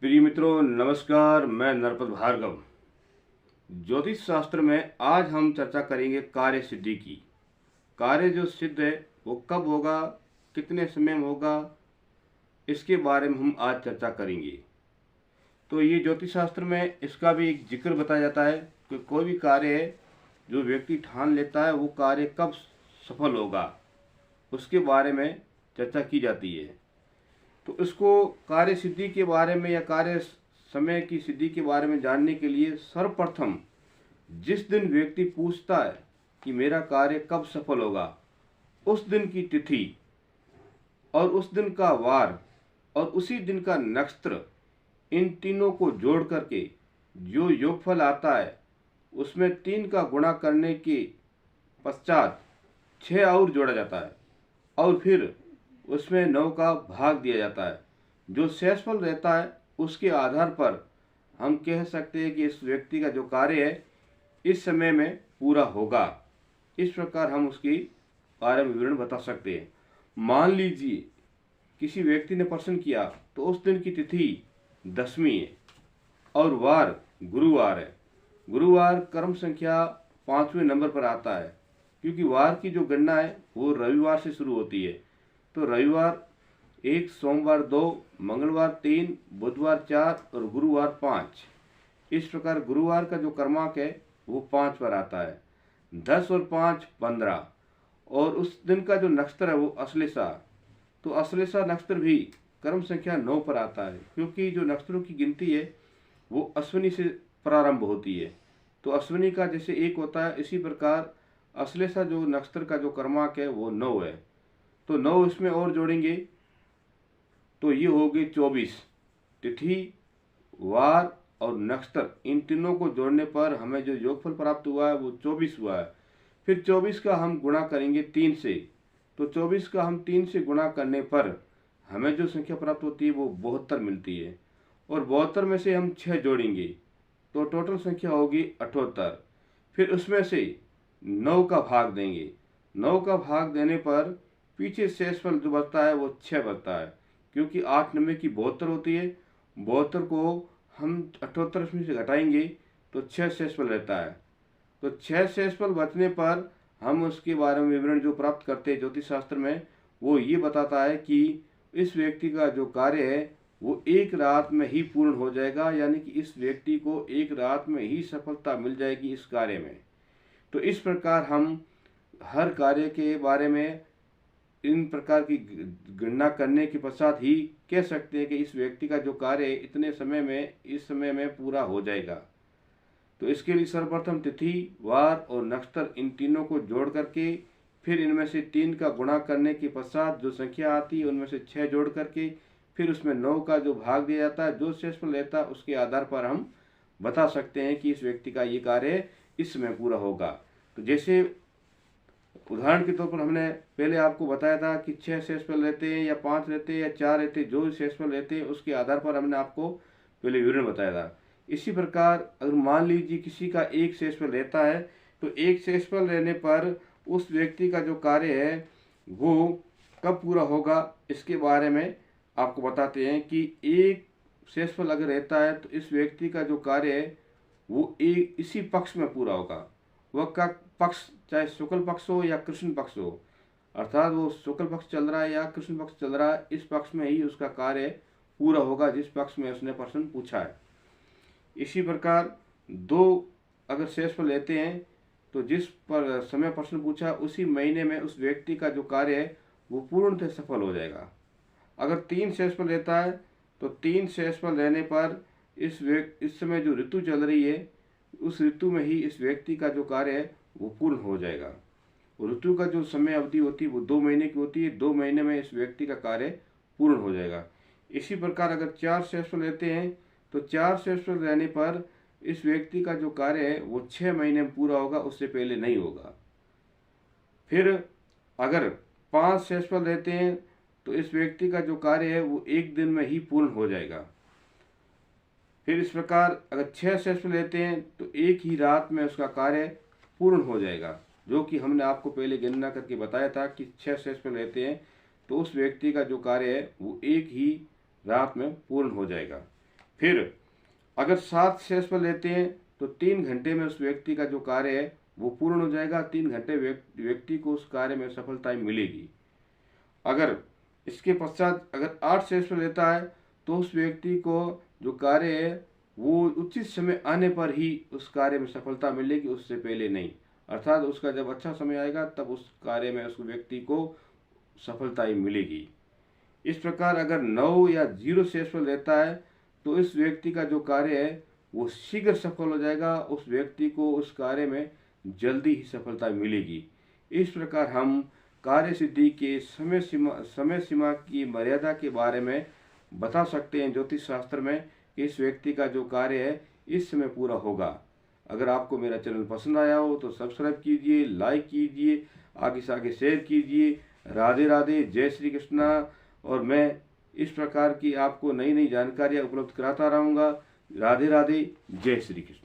प्रिय मित्रों, नमस्कार। मैं नरपत भार्गव। ज्योतिष शास्त्र में आज हम चर्चा करेंगे कार्य सिद्धि की। कार्य जो सिद्ध है वो कब होगा, कितने समय में होगा, इसके बारे में हम आज चर्चा करेंगे। तो ये ज्योतिष शास्त्र में इसका भी एक जिक्र बताया जाता है कि कोई भी कार्य है जो व्यक्ति ठान लेता है वो कार्य कब सफल होगा, उसके बारे में चर्चा की जाती है। तो इसको कार्य सिद्धि के बारे में या कार्य समय की सिद्धि के बारे में जानने के लिए सर्वप्रथम जिस दिन व्यक्ति पूछता है कि मेरा कार्य कब सफल होगा, उस दिन की तिथि और उस दिन का वार और उसी दिन का नक्षत्र, इन तीनों को जोड़ करके जो योगफल आता है उसमें 3 का गुणा करने के पश्चात 6 और जोड़ा जाता है और फिर उसमें 9 का भाग दिया जाता है। जो शेषफल रहता है उसके आधार पर हम कह सकते हैं कि इस व्यक्ति का जो कार्य है इस समय में पूरा होगा। इस प्रकार हम उसकी कार्य विवरण बता सकते हैं। मान लीजिए किसी व्यक्ति ने प्रश्न किया तो उस दिन की तिथि 10वीं है और वार गुरुवार है। गुरुवार कर्म संख्या 5वें नंबर पर आता है, क्योंकि वार की जो गणना है वो रविवार से शुरू होती है। तो रविवार 1, सोमवार 2, मंगलवार 3, बुधवार 4 और गुरुवार 5। इस प्रकार गुरुवार का जो कर्मांक है वो 5 पर आता है। 10 और 5 15 और उस दिन का जो नक्षत्र है वो अश्लेषा। तो अश्लेषा नक्षत्र भी कर्म संख्या 9 पर आता है, क्योंकि जो नक्षत्रों की गिनती है वो अश्विनी से प्रारंभ होती है। तो अश्विनी का जैसे 1 होता है, इसी प्रकार अश्लेषा जो नक्षत्र का जो कर्मांक है वो 9 है। तो 9 इसमें और जोड़ेंगे तो ये हो गई 24। तिथि, वार और नक्षत्र, इन तीनों को जोड़ने पर हमें जो योगफल प्राप्त हुआ है वो 24 हुआ है। फिर 24 का हम गुणा करेंगे 3 से। तो 24 का हम 3 से गुणा करने पर हमें जो संख्या प्राप्त होती है वो 72 मिलती है और 72 में से हम 6 जोड़ेंगे तो टोटल संख्या होगी 78। फिर उसमें से 9 का भाग देंगे। 9 का भाग देने पर पीछे शेषफल जो बचता है वो 6 बचता है, क्योंकि 8 9 की 72 होती है। 72 को हम 78 में से घटाएंगे तो 6 शेषफल रहता है। तो 6 शेषफल बचने पर हम उसके बारे में विवरण जो प्राप्त करते हैं ज्योतिष शास्त्र में, वो ये बताता है कि इस व्यक्ति का जो कार्य है वो एक रात में ही पूर्ण हो जाएगा, यानी कि इस व्यक्ति को एक रात में ही सफलता मिल जाएगी इस कार्य में। तो इस प्रकार हम हर कार्य के बारे में इन प्रकार की गणना करने के पश्चात ही कह सकते हैं कि इस व्यक्ति का जो कार्य है इतने समय में, इस समय में पूरा हो जाएगा। तो इसके लिए सर्वप्रथम तिथि, वार और नक्षत्र, इन तीनों को जोड़ करके फिर इनमें से 3 का गुणा करने के पश्चात जो संख्या आती है उनमें से 6 जोड़ करके फिर उसमें 9 का जो भाग दिया जाता है, जो शेषफल रहता है उसके आधार पर हम बता सकते हैं कि इस व्यक्ति का ये कार्य इस समय पूरा होगा। तो जैसे उदाहरण के तौर पर हमने पहले आपको बताया था कि 6 शेषफल रहते हैं या 5 रहते हैं या 4 रहते हैं, जो शेषफल रहते हैं उसके आधार पर हमने आपको पहले विवरण बताया था। इसी प्रकार अगर मान लीजिए किसी का 1 शेषफल रहता है तो 1 शेषफल रहने पर उस व्यक्ति का जो कार्य है वो कब पूरा होगा, इसके बारे में आपको बताते हैं कि 1 शेषफल अगर रहता है तो इस व्यक्ति का जो कार्य है वो एक इसी पक्ष में पूरा होगा। वह का पक्ष चाहे शुक्ल पक्ष हो या कृष्ण पक्ष हो, अर्थात वो शुक्ल पक्ष चल रहा है या कृष्ण पक्ष चल रहा है, इस पक्ष में ही उसका कार्य पूरा होगा जिस पक्ष में उसने प्रश्न पूछा है। इसी प्रकार 2 अगर शेषफल लेते हैं तो जिस पर समय प्रश्न पूछा उसी महीने में उस व्यक्ति का जो कार्य है वो पूर्णतः सफल हो जाएगा। अगर 3 शेषफल लेता है तो 3 शेषफल रहने पर इस समय जो ऋतु चल रही है उस ऋतु में ही इस व्यक्ति का जो कार्य है वो पूर्ण हो जाएगा। ऋतु का जो समय अवधि होती है वो 2 महीने की होती है। 2 महीने में इस व्यक्ति का कार्य पूर्ण हो जाएगा। इसी प्रकार अगर 4 शेषफल लेते हैं तो 4 शेषफल रहने पर इस व्यक्ति का जो कार्य है वो 6 महीने में पूरा होगा, उससे पहले नहीं होगा। फिर अगर 5 शेषफल रहते हैं तो इस व्यक्ति का जो कार्य है वो 1 दिन में ही पूर्ण हो जाएगा। फिर इस प्रकार अगर 6 शेषफल लेते हैं तो एक ही रात में उसका कार्य पूर्ण हो जाएगा, जो कि हमने आपको पहले गणना करके बताया था कि 6 शेषफल लेते हैं तो उस व्यक्ति का जो कार्य है वो एक ही रात में पूर्ण हो जाएगा। फिर अगर 7 सेशफल लेते हैं तो 3 घंटे में उस व्यक्ति का जो कार्य है वो पूर्ण हो जाएगा। 3 घंटे व्यक्ति को उस कार्य में सफलता मिलेगी। अगर इसके पश्चात अगर 8 सेशफल लेता है तो उस व्यक्ति को जो कार्य है वो उचित समय आने पर ही उस कार्य में सफलता मिलेगी, उससे पहले नहीं। अर्थात उसका जब अच्छा समय आएगा तब उस कार्य में उस व्यक्ति को सफलता ही मिलेगी। इस प्रकार अगर 9 या 0 सेशफल लेता है तो इस व्यक्ति का जो कार्य है वो शीघ्र सफल हो जाएगा, उस व्यक्ति को उस कार्य में जल्दी ही सफलता मिलेगी। इस प्रकार हम कार्य सिद्धि के समय सीमा की मर्यादा के बारे में बता सकते हैं ज्योतिष शास्त्र में कि इस व्यक्ति का जो कार्य है इस समय पूरा होगा। अगर आपको मेरा चैनल पसंद आया हो तो सब्सक्राइब कीजिए, लाइक कीजिए, आगे से आगे शेयर कीजिए। राधे राधे, जय श्री कृष्णा। और मैं इस प्रकार की आपको नई नई जानकारियाँ उपलब्ध कराता रहूँगा। राधे राधे, जय श्री कृष्ण।